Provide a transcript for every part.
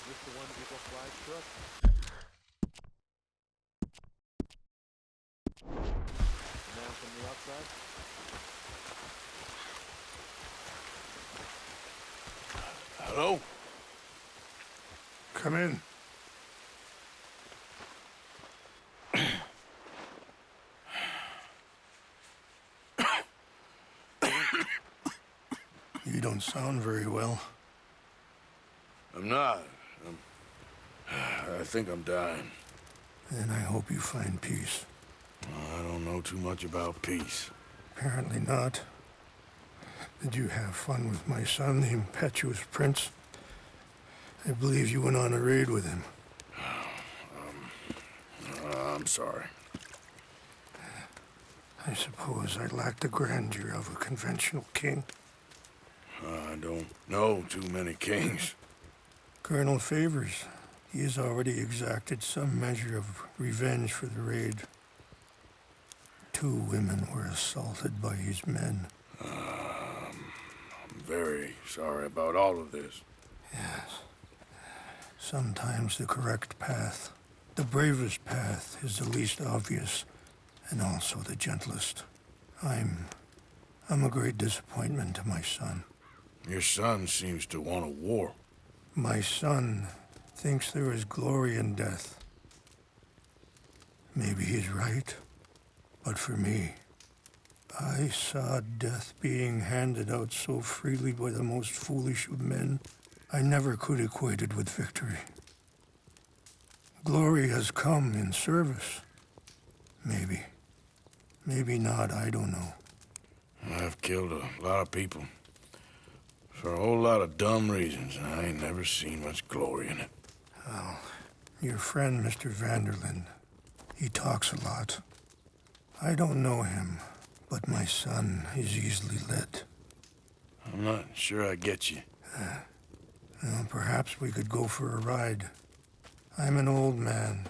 this the one Eagle Flag took? Man from the outside? Hello? Come in. You don't sound very well. I'm not. I think I'm dying. Then I hope you find peace. I don't know too much about peace. Apparently not. Did you have fun with my son, the impetuous prince? I believe you went on a raid with him. I'm sorry. I suppose I lack the grandeur of a conventional king. I don't know too many kings. Colonel Favors, he has already exacted some measure of revenge for the raid. 2 women were assaulted by his men. I'm very sorry about all of this. Yes. Sometimes the correct path, the bravest path, is the least obvious, and also the gentlest. I'm a great disappointment to my son. Your son seems to want a war. My son thinks there is glory in death. Maybe he's right, but for me, I saw death being handed out so freely by the most foolish of men, I never could equate it with victory. Glory has come in service. Maybe. Maybe not, I don't know. I've killed a lot of people. For a whole lot of dumb reasons, and I ain't never seen much glory in it. Well, your friend, Mr. Van der Linde, he talks a lot. I don't know him, but my son is easily led. I'm not sure I get you. Well, perhaps we could go for a ride. I'm an old man.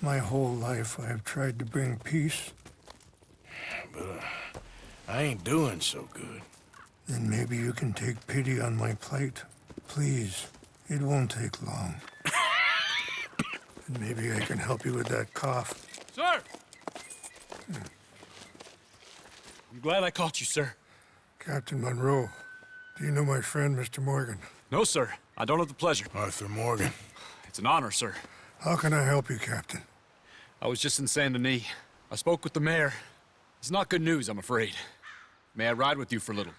My whole life I have tried to bring peace. But I ain't doing so good. Then maybe you can take pity on my plight. Please, it won't take long. And maybe I can help you with that cough. Sir! I'm glad I caught you, sir. Captain Monroe, do you know my friend, Mr. Morgan? No, sir. I don't have the pleasure. Arthur Morgan. It's an honor, sir. How can I help you, Captain? I was just in Saint Denis. I spoke with the mayor. It's not good news, I'm afraid. May I ride with you for a little?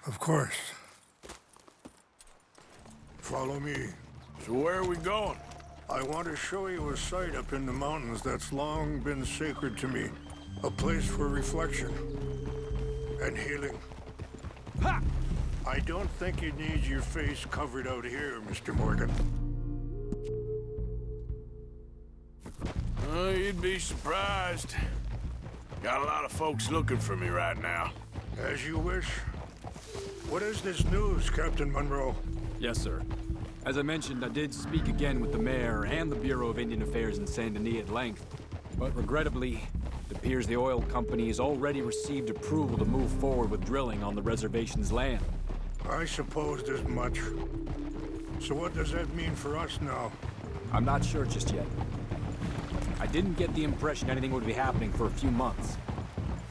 Of course. Follow me. So where are we going? I want to show you a site up in the mountains that's long been sacred to me. A place for reflection and healing. Ha! I don't think you need your face covered out here, Mr. Morgan. You'd be surprised. Got a lot of folks looking for me right now. As you wish. What is this news, Captain Monroe? Yes, sir. As I mentioned, I did speak again with the mayor and the Bureau of Indian Affairs in Saint Denis at length. But regrettably, it appears the oil company has already received approval to move forward with drilling on the reservation's land. I supposed as much. So what does that mean for us now? I'm not sure just yet. I didn't get the impression anything would be happening for a few months.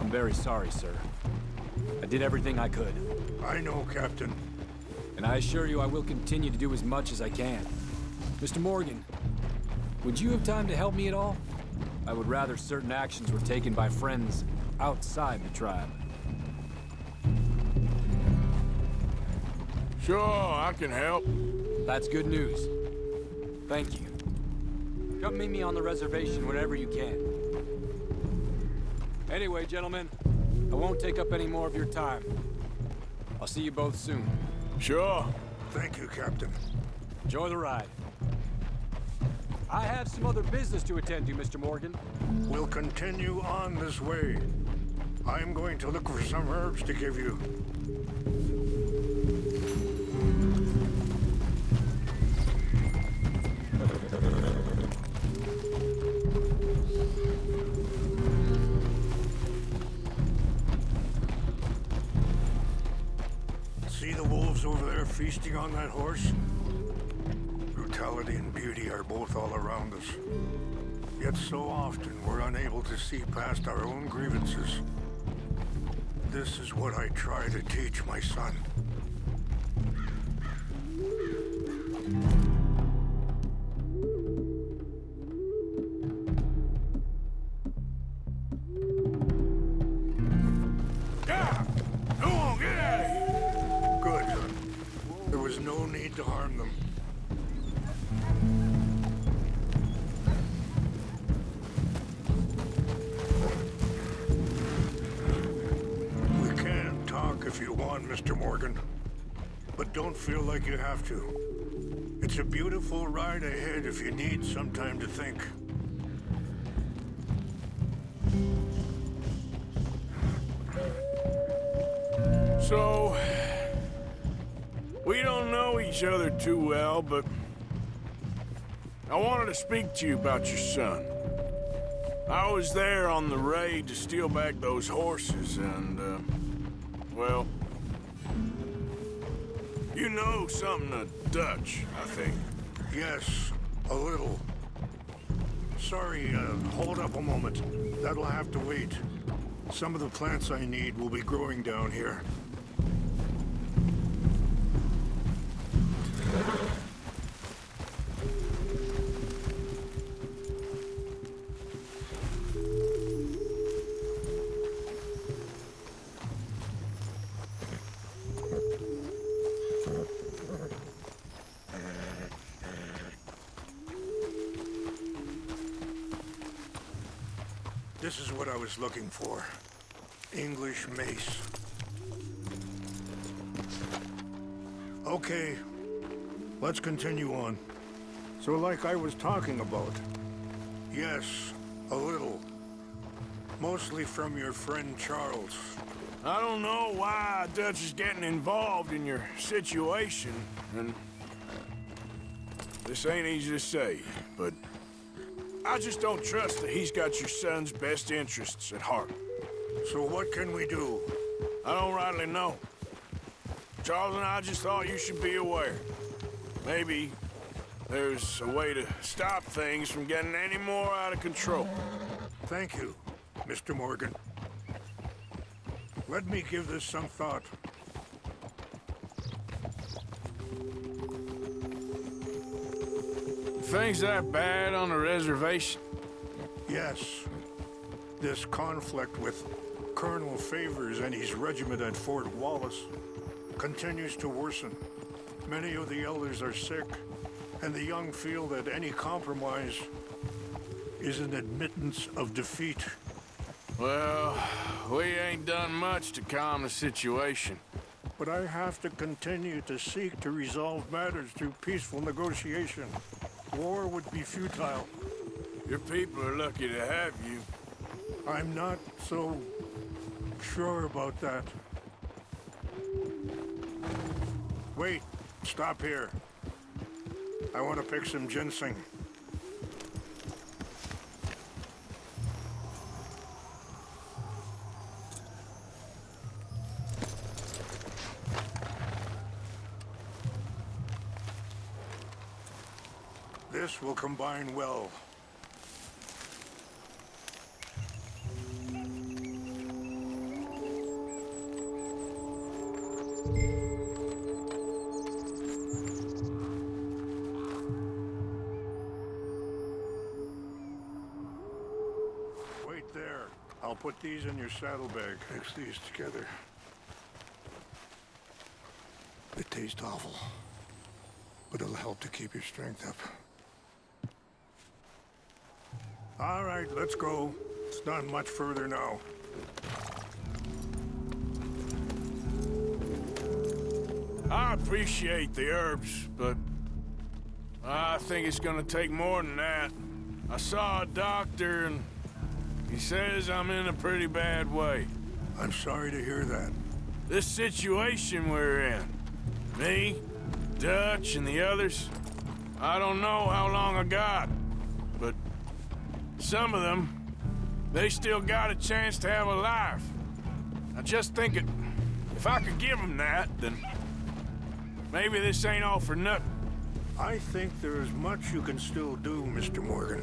I'm very sorry, sir. I did everything I could. I know, Captain. And I assure you I will continue to do as much as I can. Mr. Morgan, would you have time to help me at all? I would rather certain actions were taken by friends outside the tribe. Sure, I can help. That's good news. Thank you. Come meet me on the reservation whenever you can. Anyway, gentlemen, I won't take up any more of your time. I'll see you both soon. Sure. Thank you, Captain. Enjoy the ride. I have some other business to attend to, Mr. Morgan. We'll continue on this way. I'm going to look for some herbs to give you. See the wolves over there feasting on that horse? vitality and beauty are both all around us. Yet so often we're unable to see past our own grievances. This is what I try to teach my son. Yeah! Come on, get out of here! Good. There was no need to harm them. If you want, Mr. Morgan. But don't feel like you have to. It's a beautiful ride ahead if you need some time to think. So, we don't know each other too well, but I wanted to speak to you about your son. I was there on the raid to steal back those horses, and, well, you know something of Dutch, I think. Yes, a little. Sorry, hold up a moment. That'll have to wait. Some of the plants I need will be growing down here. This is what I was looking for. English mace. Okay, let's continue on. So like I was talking about. Yes, a little. Mostly from your friend Charles. I don't know why Dutch is getting involved in your situation, and this ain't easy to say, but I just don't trust that he's got your son's best interests at heart. So what can we do? I don't rightly know. Charles and I just thought you should be aware. Maybe there's a way to stop things from getting any more out of control. Thank you, Mr. Morgan. Let me give this some thought. Things that bad on the reservation? Yes. This conflict with Colonel Favors and his regiment at Fort Wallace continues to worsen. Many of the elders are sick, and the young feel that any compromise is an admittance of defeat. Well, we ain't done much to calm the situation. But I have to continue to seek to resolve matters through peaceful negotiation. War would be futile. Your people are lucky to have you. I'm not so sure about that. Wait, stop here. I want to pick some ginseng. This will combine well. Wait there. I'll put these in your saddlebag. Mix these together. They taste awful, but it'll help to keep your strength up. All right, let's go. It's not much further now. I appreciate the herbs, but I think it's gonna take more than that. I saw a doctor, and he says I'm in a pretty bad way. I'm sorry to hear that. This situation we're in, me, Dutch, and the others, I don't know how long I got, but some of them, they still got a chance to have a life. I just think if I could give them that, then maybe this ain't all for nothing. I think there is much you can still do, Mr. Morgan.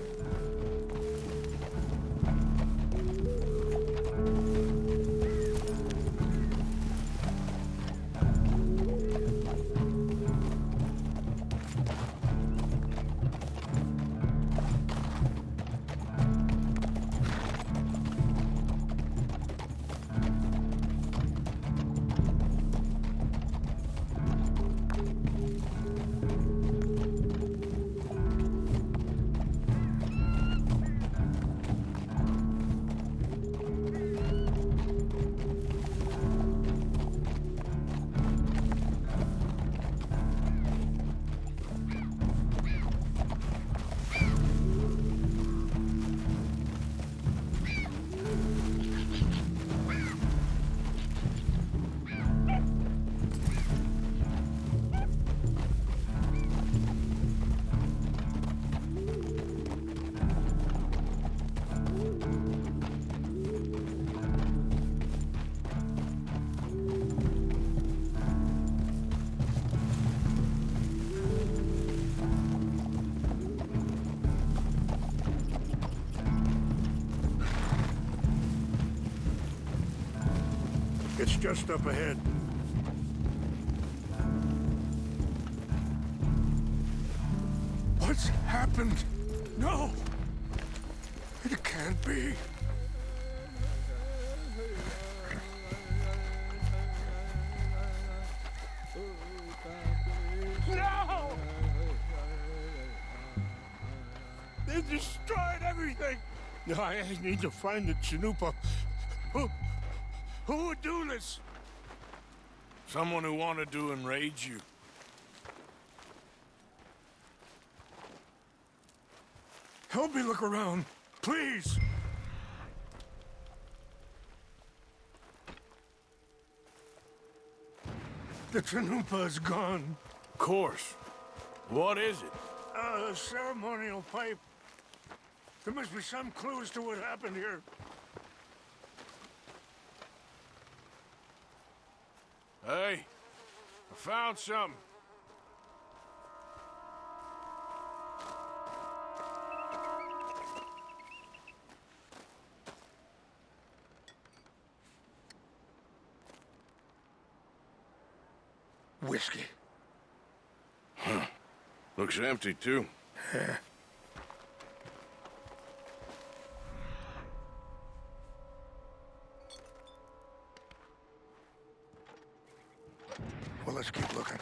It's just up ahead. What's happened? No! It can't be. No! They destroyed everything! I need to find the Chanupa. Who would do this? Someone who wanted to enrage you. Help me look around, please. The Chanupa is gone. Of course. What is it? A ceremonial pipe. There must be some clue as to what happened here. Hey, I found something. Whiskey. Looks empty, too. Yeah. Well, let's keep looking.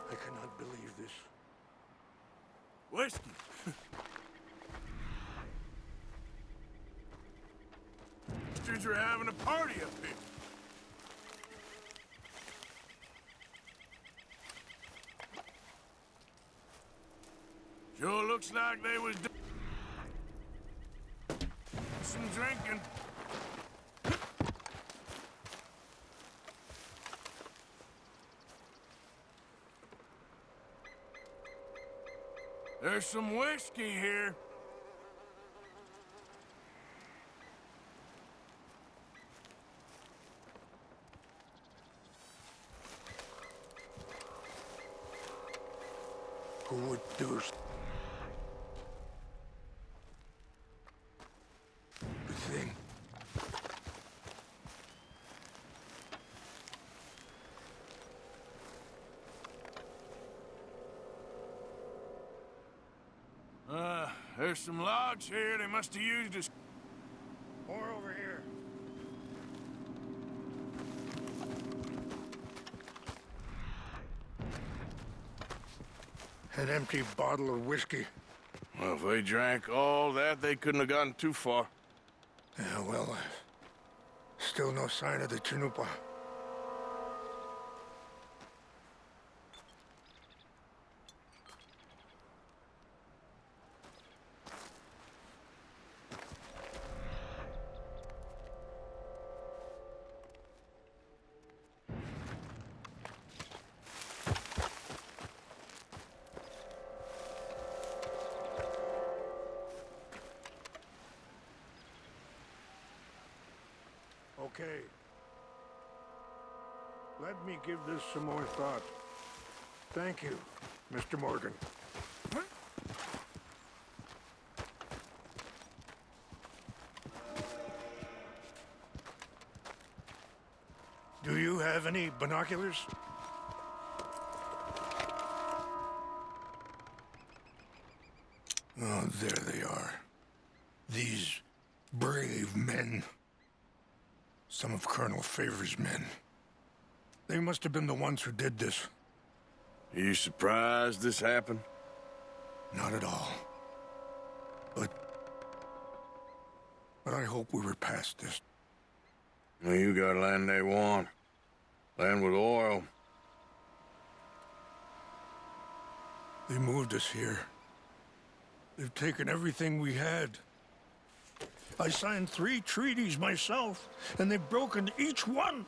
I cannot believe this. Whiskey. Bastards are having a party up here. Sure looks like they was some drinking. There's some whiskey here. Who would do the thing? There's some logs here they must have used as... More over here. An empty bottle of whiskey. Well, if they drank all that, they couldn't have gotten too far. Yeah, well, still no sign of the Chanupa. okay. Let me give this some more thought. Thank you, Mr. Morgan. Do you have any binoculars? Oh, there they are. These brave men. Some of Colonel Favor's men. They must have been the ones who did this. Are you surprised this happened? Not at all. But I hope we were past this. Well, you got land they want. Land with oil. They moved us here. They've taken everything we had. I signed 3 treaties myself, and they've broken each one.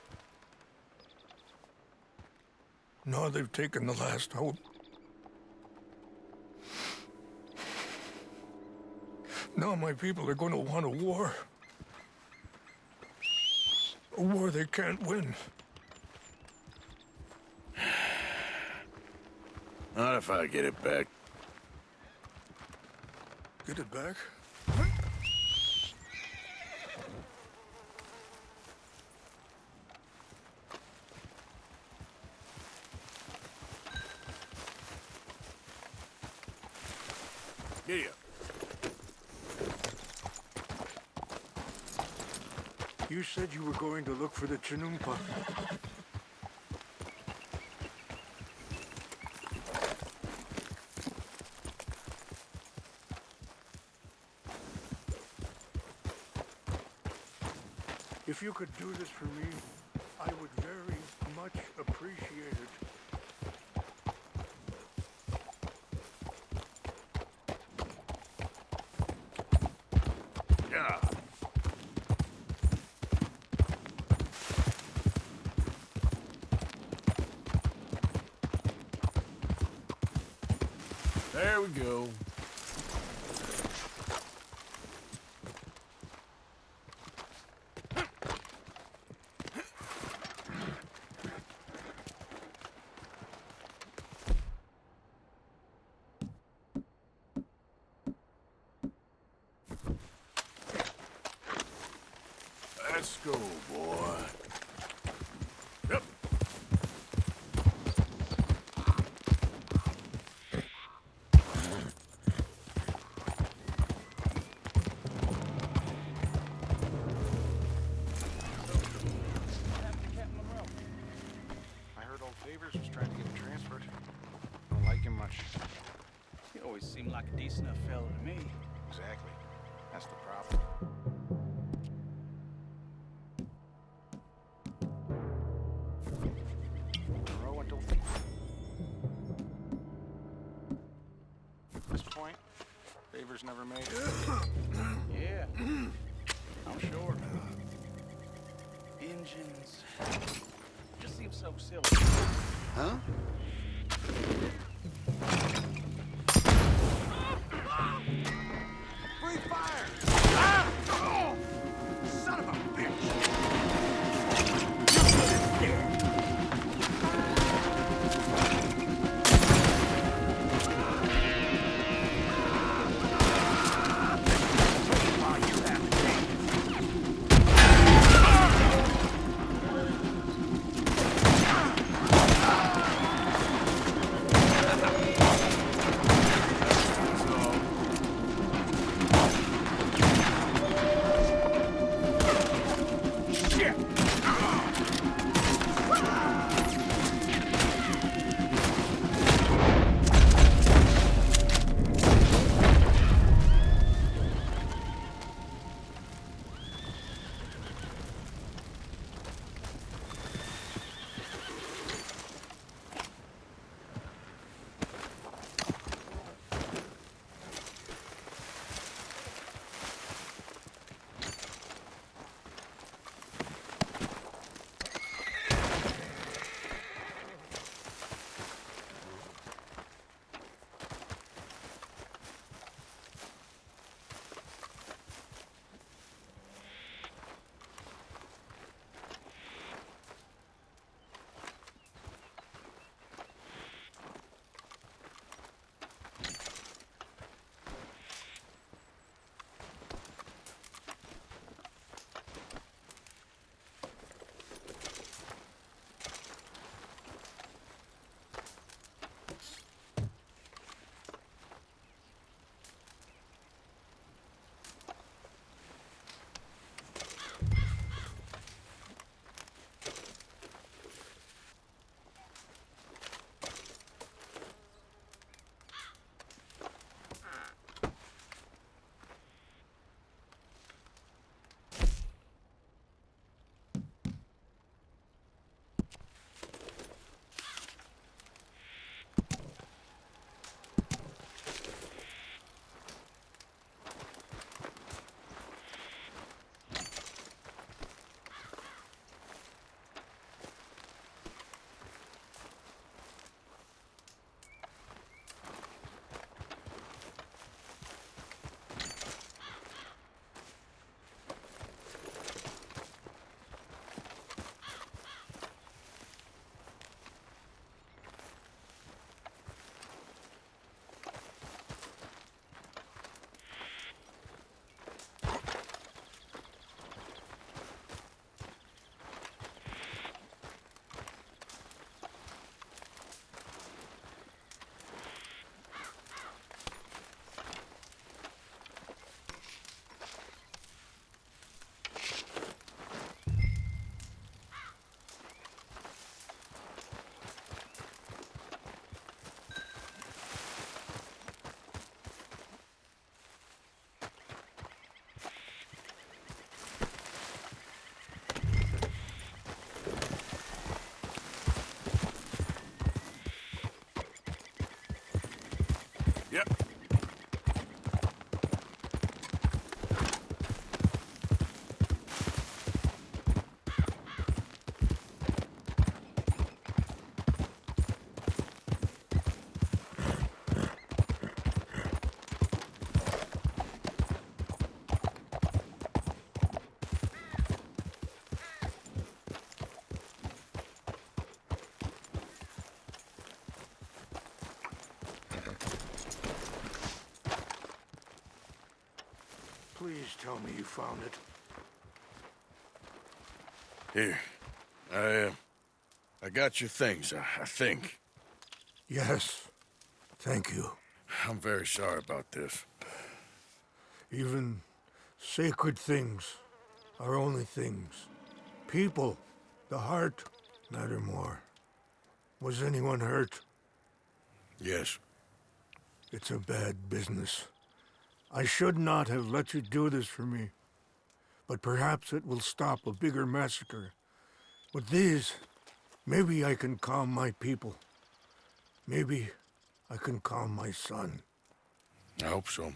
Now they've taken the last hope. Now my people are going to want a war. A war they can't win. Not if I get it back. Get it back? Giddy up. You said you were going to look for the Chinumpa. If you could do this for me, I would very much appreciate it. Yeah. There we go. Let's go, boy. Yep. I heard old Favors was trying to get him transferred. Don't like him much. He always seemed like a decent enough fella to me. Exactly. That's the problem. Monroe and Dolphin. At this point, Favors never made it. Yeah, I'm sure. Engines just seem so silly. Huh? Free fire! Ah! Oh! Son of a bitch! Yep. Please tell me you found it. Here. I got your things, I think. Yes. Thank you. I'm very sorry about this. Even sacred things are only things. People, the heart, matter more. Was anyone hurt? Yes. It's a bad business. I should not have let you do this for me. But perhaps it will stop a bigger massacre. With these, maybe I can calm my people. Maybe I can calm my son. I hope so.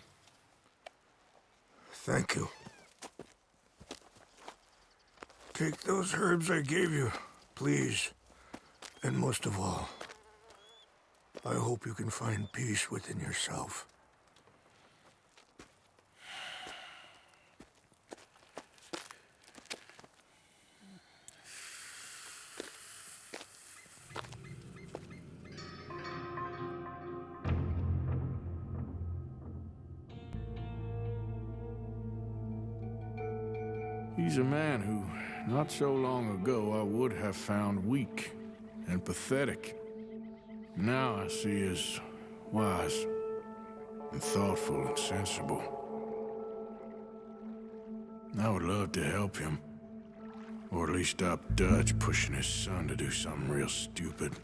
Thank you. Take those herbs I gave you, please. And most of all, I hope you can find peace within yourself. He's a man who, not so long ago, I would have found weak and pathetic. Now I see as wise and thoughtful and sensible. I would love to help him. Or at least stop Dutch pushing his son to do something real stupid.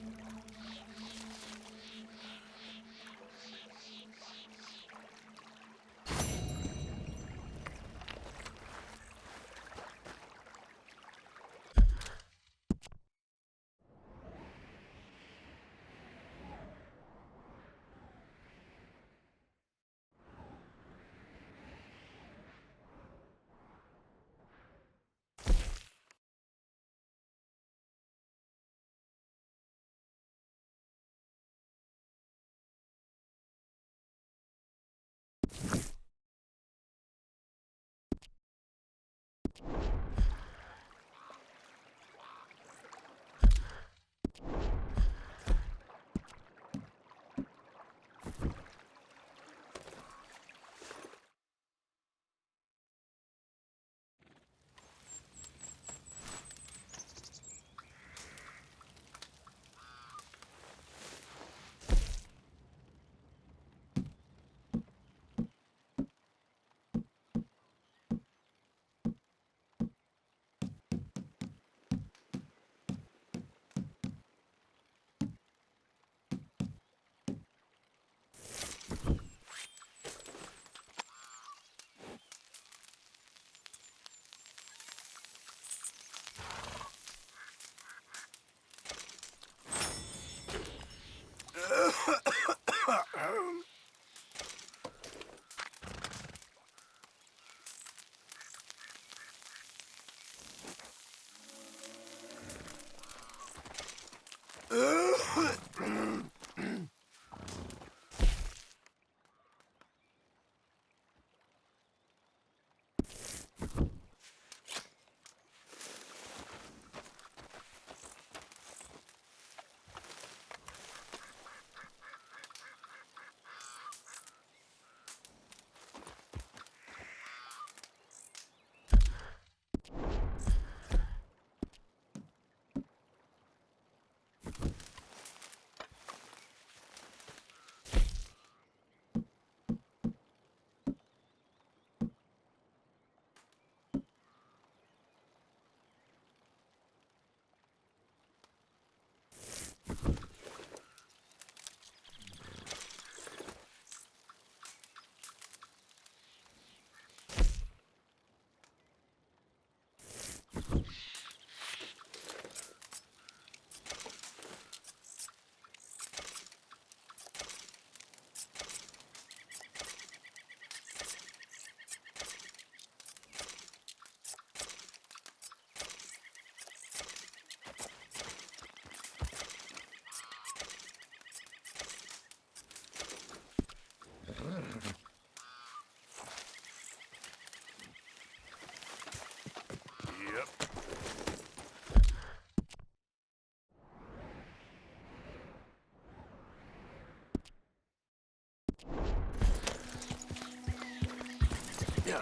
Yeah.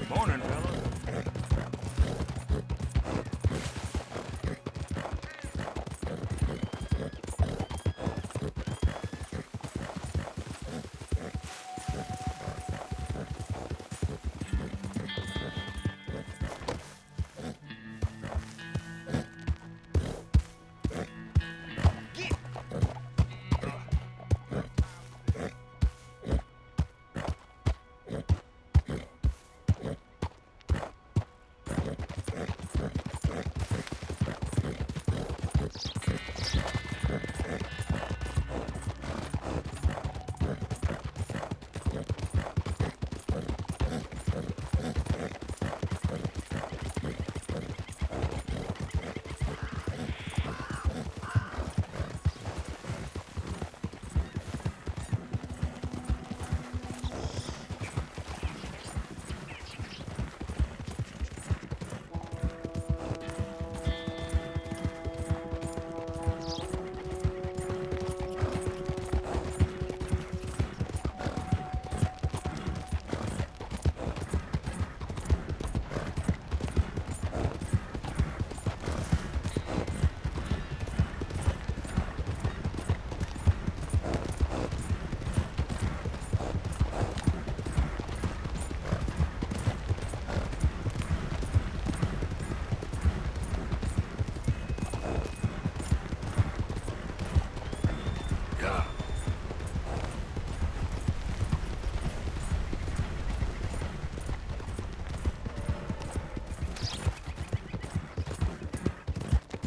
Morning, fella.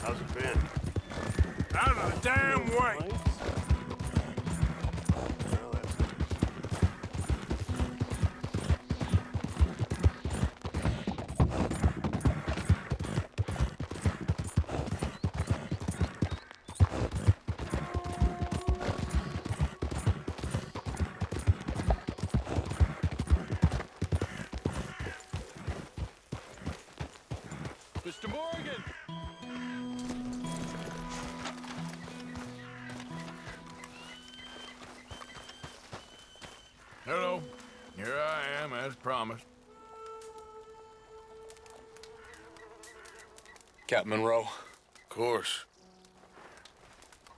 How's it been? Out of the damn way! Well, that's good. Mr. Morgan! Hello. Here I am, as promised. Captain Monroe, Of course.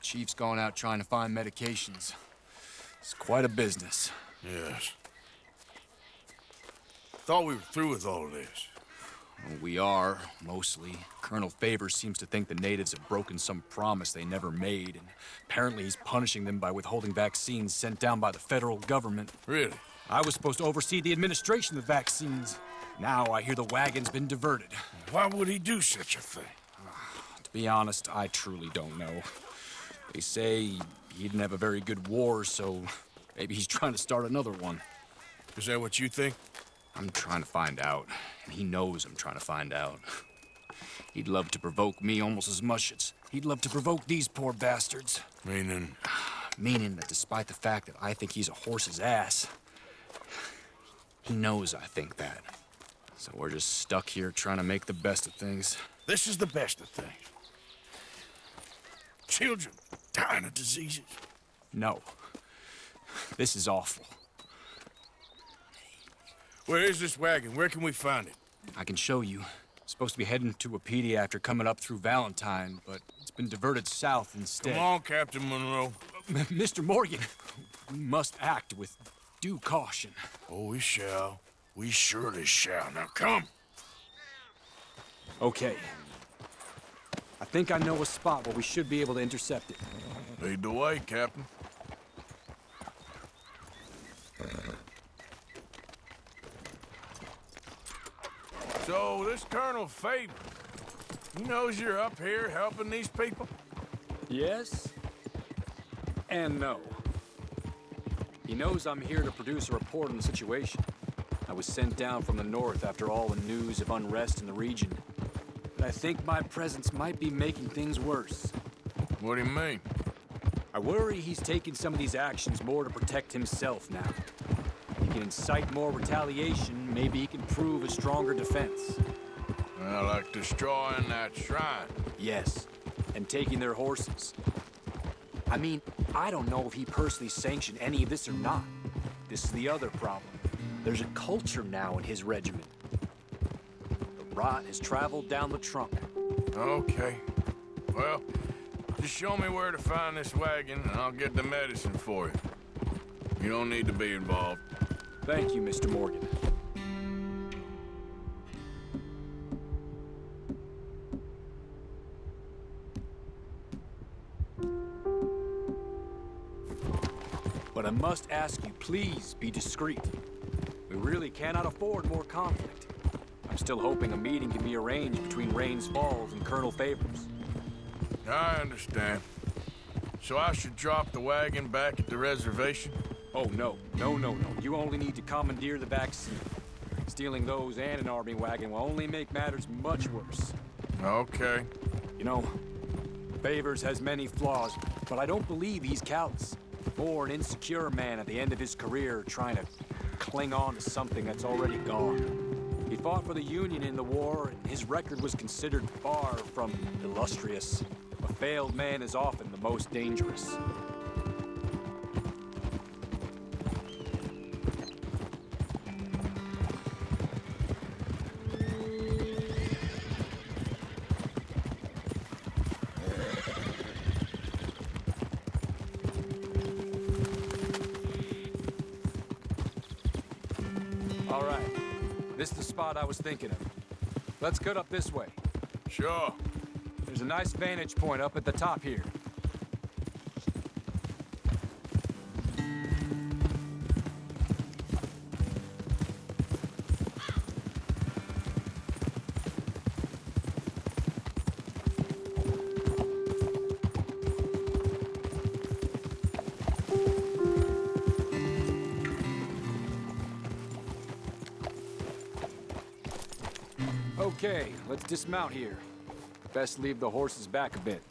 Chief's gone out trying to find medications. It's quite a business. Yes. Thought we were through with all of this. Well, we are, mostly. Colonel Favors seems to think the natives have broken some promise they never made, and apparently he's punishing them by withholding vaccines sent down by the federal government. Really? I was supposed to oversee the administration of the vaccines. Now I hear the wagon's been diverted. Why would he do such a thing? To be honest, I truly don't know. They say he didn't have a very good war, so maybe he's trying to start another one. Is that what you think? I'm trying to find out, and he knows I'm trying to find out. He'd love to provoke me almost as much as he'd love to provoke these poor bastards. Meaning? Meaning that despite the fact that I think he's a horse's ass, he knows I think that. So we're just stuck here trying to make the best of things. This is the best of things. Children dying of diseases. No. This is awful. Where is this wagon? Where can we find it? I can show you. Supposed to be heading to Apedi after coming up through Valentine, but it's been diverted south instead. Come on, Captain Monroe. Mr. Morgan, we must act with due caution. Oh, we shall. We surely shall. Now come. Okay. I think I know a spot where we should be able to intercept it. Lead the way, Captain. So, this Colonel Faber, he knows you're up here helping these people? Yes? And no. He knows I'm here to produce a report on the situation. I was sent down from the north after all the news of unrest in the region. But I think my presence might be making things worse. What do you mean? I worry he's taking some of these actions more to protect himself now. He can incite more retaliation, maybe he can prove a stronger defense. Well, like destroying that shrine. Yes, and taking their horses. I mean, I don't know if he personally sanctioned any of this or not. This is the other problem. There's a culture now in his regiment. The rot has traveled down the trunk. Okay. Well, just show me where to find this wagon, and I'll get the medicine for you. You don't need to be involved. Thank you, Mr. Morgan. But I must ask you, please be discreet. We really cannot afford more conflict. I'm still hoping a meeting can be arranged between Rains Falls and Colonel Favors. I understand. So I should drop the wagon back at the reservation? Oh, no. No, no, no. You only need to commandeer the back seat. Stealing those and an army wagon will only make matters much worse. Okay. You know, Favors has many flaws, but I don't believe he's callous. More an insecure man at the end of his career trying to cling on to something that's already gone. He fought for the Union in the war, and his record was considered far from illustrious. A failed man is often the most dangerous. All right, this is the spot I was thinking of. Let's cut up this way. Sure. There's a nice vantage point up at the top here. Okay, let's dismount here. Best leave the horses back a bit.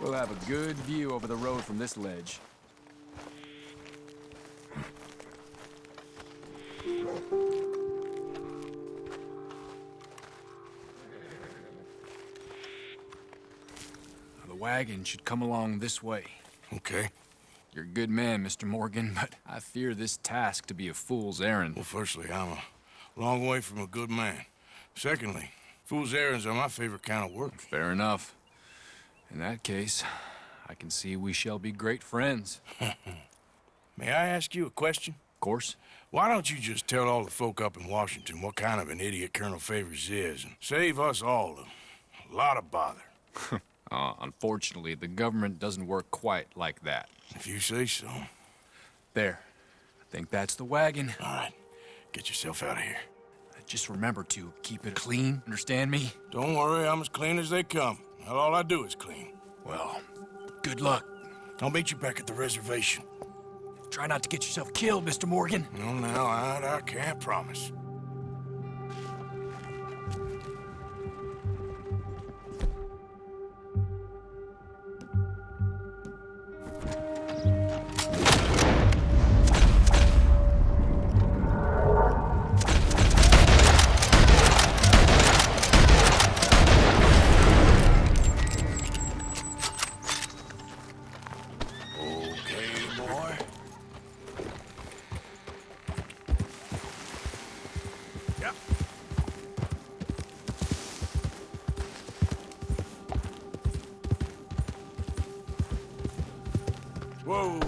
We'll have a good view over the road from this ledge. The wagon should come along this way. Okay. You're a good man, Mr. Morgan, but I fear this task to be a fool's errand. Well, firstly, I'm a long way from a good man. Secondly, fool's errands are my favorite kind of work. Fair enough. In that case, I can see we shall be great friends. May I ask you a question? Of course. Why don't you just tell all the folk up in Washington what kind of an idiot Colonel Favors is and save us all a lot of bother? Unfortunately, the government doesn't work quite like that. If you say so. There. I think that's the wagon. All right. Get yourself out of here. Just remember to keep it clean, understand me? Don't worry, I'm as clean as they come. Well, all I do is clean. Well, good luck. I'll meet you back at the reservation. Try not to get yourself killed, Mr. Morgan. No, now, I can't promise. Whoa!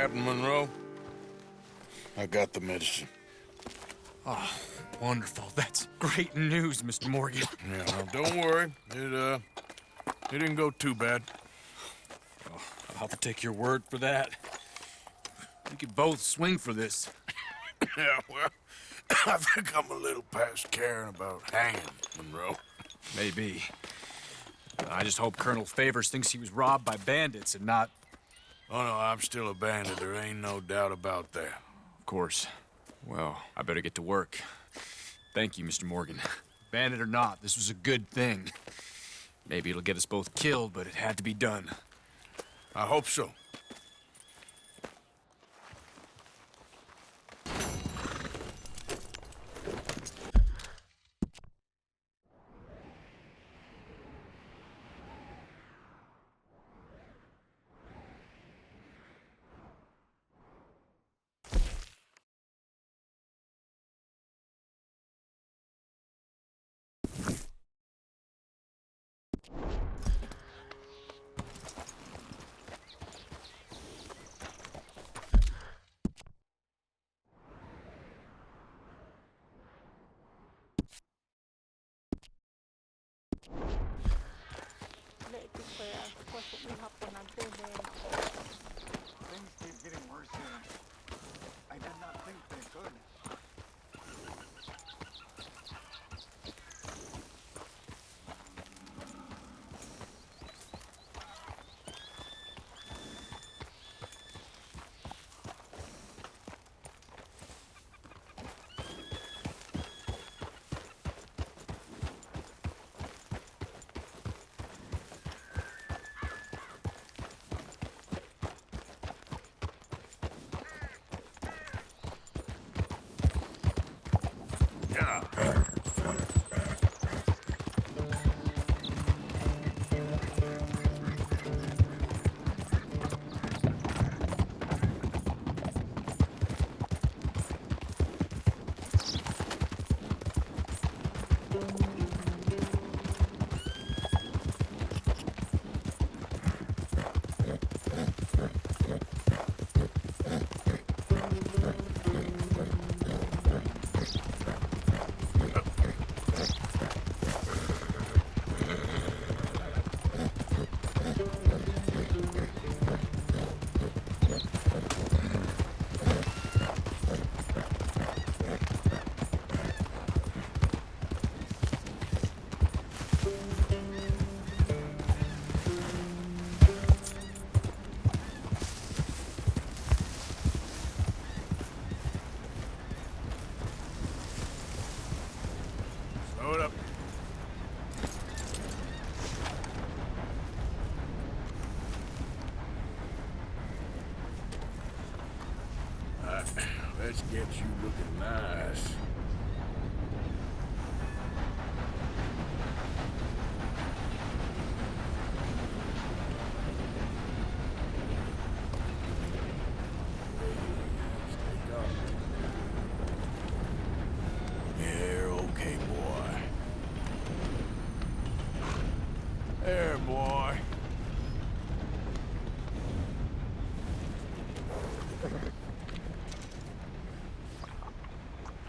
Captain Monroe, I got the medicine. Oh, wonderful. That's great news, Mr. Morgan. Yeah, well, don't worry. It didn't go too bad. Oh, I'll have to take your word for that. We could both swing for this. Yeah, well, I think I'm a little past caring about hanging, Monroe. Maybe. I just hope Colonel Favors thinks he was robbed by bandits and not... Oh, no, I'm still a bandit. There ain't no doubt about that. Of course. Well, I better get to work. Thank you, Mr. Morgan. Bandit or not, this was a good thing. Maybe it'll get us both killed, but it had to be done. I hope so. Things keep getting worse here. I did not think they could. Slow it up. Let's get you looking nice. There, okay, boy. There, boy.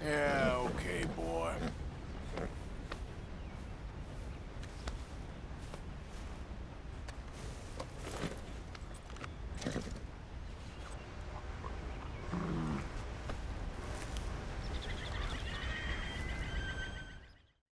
Yeah, okay, boy.